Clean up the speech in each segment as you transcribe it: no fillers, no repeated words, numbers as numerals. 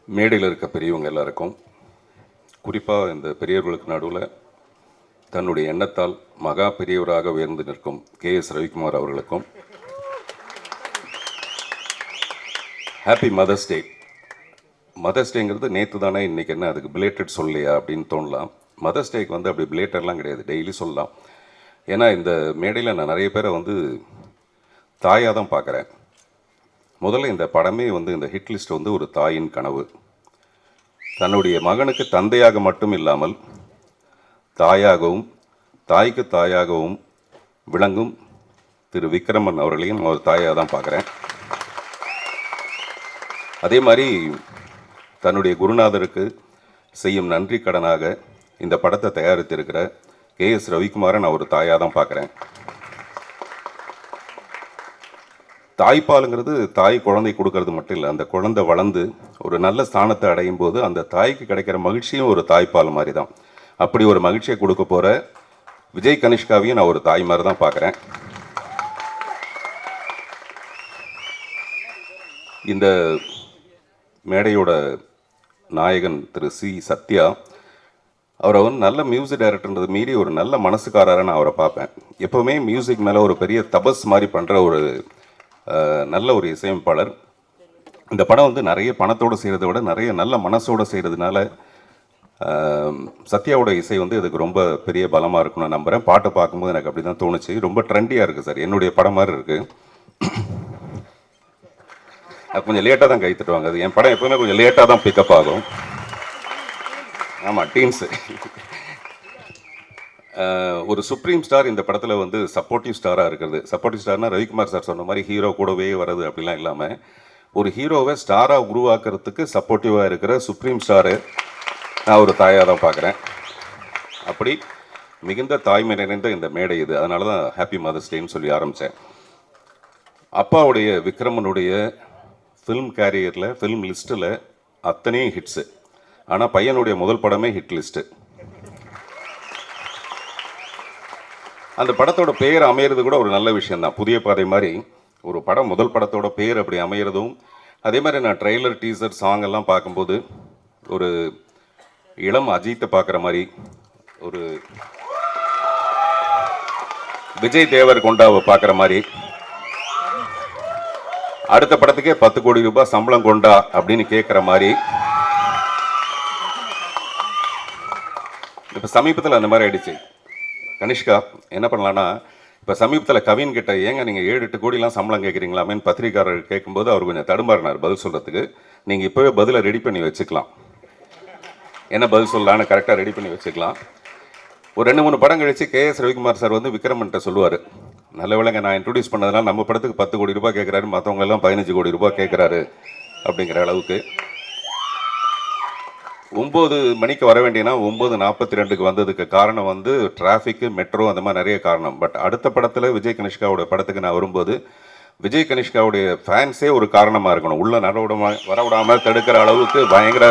மேடையில் இருக்க பெரியவங்க எல்லாருக்கும், குறிப்பாக இந்த பெரியவர்களுக்கு நடுவில் தன்னுடைய எண்ணத்தால் மகா பெரியவராக உயர்ந்து நிற்கும் KS ரவிக்குமார் அவர்களுக்கும் ஹாப்பி மதர்ஸ் டே. மதர்ஸ் டேங்கிறது நேற்று தானே, இன்றைக்கி என்ன அதுக்கு பிலேட்டட் சொல்லலையா அப்படின்னு தோணலாம். மதர்ஸ் டேக்கு வந்து அப்படி பிலேட்டட்லாம் கிடையாது, டெய்லி சொல்லலாம். ஏன்னா இந்த மேடையில் நான் நிறைய பேரை வந்து தாயாக தான் பார்க்குறேன். முதல்ல இந்த படமே வந்து இந்த ஹிட் லிஸ்ட் வந்து ஒரு தாயின் கனவு. தன்னுடைய மகனுக்கு தந்தையாக மட்டும் இல்லாமல் தாயாகவும் தாய்க்கு தாயாகவும் விளங்கும் திரு விக்ரமன் அவர்களையும் நான் ஒரு தாயாக தான் பார்க்குறேன். அதே மாதிரி தன்னுடைய குருநாதருக்கு செய்யும் நன்றி கடனாக இந்த படத்தை தயாரித்திருக்கிற KS ரவிக்குமாரை நான் ஒரு தாயாக தான் பார்க்குறேன். தாய்ப்பாலுங்கிறது தாய் குழந்தை கொடுக்கறது மட்டும் இல்லை, அந்த குழந்தை வளர்ந்து ஒரு நல்ல ஸ்தானத்தை அடையும் போது அந்த தாய்க்கு கிடைக்கிற மகிழ்ச்சியும் ஒரு தாய்ப்பால் மாதிரி தான். அப்படி ஒரு மகிழ்ச்சியை கொடுக்க போகிற விஜய் கனிஷ்காவையும் நான் ஒரு தாய் மாதிரி தான் பார்க்குறேன். இந்த மேடையோட நாயகன் திரு சத்யா, அவரை வந்து நல்ல மியூசிக் டைரக்டர்ன்றது மீறி ஒரு நல்ல மனசுக்காரரை நான் அவரை பார்ப்பேன். எப்போவுமே மியூசிக் மேலே ஒரு பெரிய தபஸ் மாதிரி பண்ணுற ஒரு நல்ல ஒரு இசையமைப்பாளர். இந்த படம் வந்து நிறைய பணத்தோடு செய்கிறத விட நிறைய நல்ல மனசோடு செய்கிறதுனால சத்யாவோட இசை வந்து இதுக்கு ரொம்ப பெரிய பலமாக இருக்கும்னு நான் நம்புகிறேன். பாட்டை பார்க்கும்போது எனக்கு அப்படி தான் தோணுச்சு. ரொம்ப ட்ரெண்டியாக இருக்குது சார், என்னுடைய படம் மாதிரி இருக்குது. கொஞ்சம் லேட்டாக தான் கை தட்டுவாங்க. அது என் படம் எப்பவுமே கொஞ்சம் லேட்டாக தான் பிக்கப் ஆகும். ஆமாம், டீன்ஸு. ஒரு சுப்ரீம் ஸ்டார் இந்த படத்தில் வந்து சப்போர்ட்டிவ் ஸ்டாராக இருக்கிறது. சப்போர்ட்டிவ் ஸ்டார்னால் ரவிக்குமார் சார் சொன்ன மாதிரி ஹீரோ கூடவே வர்றது அப்படிலாம் இல்லாமல் ஒரு ஹீரோவை ஸ்டாராக உருவாக்குறதுக்கு சப்போர்ட்டிவாக இருக்கிற சுப்ரீம் ஸ்டாரு நான் ஒரு தாயாக தான் பார்க்குறேன். அப்படி மிகுந்த தாய்மை நிறைந்த இந்த மேடை இது. அதனால தான் ஹாப்பி மதர்ஸ் டேன்னு சொல்லி ஆரம்பித்தேன். அப்பாவுடைய விக்ரமனுடைய ஃபிலிம் கேரியரில் ஃபிலிம் லிஸ்ட்டில் அத்தனையும் ஹிட்ஸு. ஆனால் பையனுடைய முதல் படமே ஹிட் லிஸ்ட்டு. அந்த படத்தோட பேர் அமையிறது கூட ஒரு நல்ல விஷயந்தான். புதிய பாதை மாதிரி ஒரு படம் முதல் படத்தோட பேர் அப்படி அமையிறதும், அதே மாதிரி நான் ட்ரெய்லர் டீசர் சாங் எல்லாம் பார்க்கும்போது ஒரு இளம் அஜித்தை பார்க்குற மாதிரி, ஒரு விஜய் தேவர் கொண்டாவை பார்க்குற மாதிரி, அடுத்த படத்துக்கே 10 கோடி ரூபாய் சம்பளம் கொண்டா அப்படின்னு கேட்குற மாதிரி. இப்போ சமீபத்தில் அந்த மாதிரி ஆயிடுச்சு. கனிஷ்கா என்ன பண்ணலான்னா, இப்போ சமீபத்தில் கவின் கிட்ட ஏங்க நீங்கள் 7-8 கோடிலாம் சம்பளம் கேட்குறீங்களாமேன்னு பத்திரிக்காரர் கேட்கும்போது அவர் கொஞ்சம் தடுமாறினார் பதில் சொல்கிறதுக்கு. நீங்கள் இப்போவே பதிலை ரெடி பண்ணி வச்சுக்கலாம், என்ன பதில் சொல்லலான்னு கரெக்டாக ரெடி பண்ணி வச்சுக்கலாம். ஒரு 2-3 படம் கழிச்சு KS ரவிக்குமார் சார் வந்து விக்ரமன்ட்ட சொல்லுவார், நல்ல வேளைங்க நான் இன்ட்ரடியூஸ் பண்ணதுனால நம்ம படத்துக்கு 10 கோடி ரூபாய் கேட்குறாரு, மற்றவங்க எல்லாம் 15 கோடி ரூபாய் கேட்குறாரு அப்படிங்கிற அளவுக்கு. 9 மணிக்கு வர வேண்டியனா 9:42 வந்ததுக்கு காரணம் வந்து டிராஃபிக்கு, மெட்ரோ, அந்த மாதிரி நிறைய காரணம். பட் அடுத்த படத்தில் விஜய் கனிஷ்காவோட படத்துக்கு நான் வரும்போது விஜய் கனிஷ்காவுடைய ஃபேன்ஸே ஒரு காரணமாக இருக்கணும். உள்ள வரவிடாமல் தடுக்கிற அளவுக்கு பயங்கர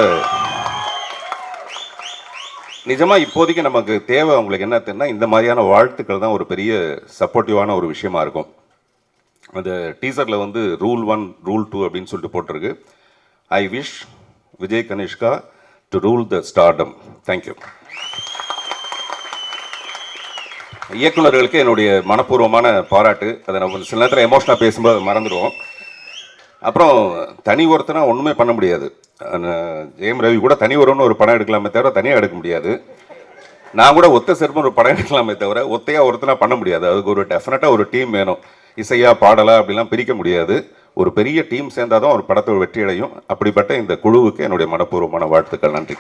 நிஜமாக இப்போதைக்கு நமக்கு தேவை. அவங்களுக்கு என்ன தெரியுன்னா, இந்த மாதிரியான வாழ்த்துக்கள் தான் ஒரு பெரிய சப்போர்ட்டிவான ஒரு விஷயமா இருக்கும். அந்த டீசரில் வந்து ரூல் 1 ரூல் 2 அப்படின்னு சொல்லிட்டு போட்டிருக்கு. I wish Vijay Kanishka to rule the stardom. Thank you. இயக்குநர்களுக்கு என்னுடைய மனப்பூர்வமான பாராட்டு. அதை நம்ம சில நேரத்தில் எமோஷனாக பேசும்போது மறந்துடுவோம். அப்புறம் தனி ஒருத்தனா ஒன்றுமே பண்ண முடியாது. ஜெயம் ரவி கூட தனி ஒருவன்னு ஒரு படம் எடுக்கலாமே தவிர தனியாக எடுக்க முடியாது. நான் கூட ஒத்த செருப்பு ஒரு படம் எடுக்கலாமே தவிர ஒத்தையாக ஒருத்தனா பண்ண முடியாது. அதுக்கு ஒரு டெஃபினட்டாக ஒரு டீம் வேணும். இசையா பாடலா அப்படிலாம் பிரிக்க முடியாது. ஒரு பெரிய டீம் சேர்ந்தாதான் ஒரு படத்தோட வெற்றி அடையும். அப்படிப்பட்ட இந்த குழுவுக்கு என்னுடைய மனப்பூர்வமான வாழ்த்துக்கள். நன்றி.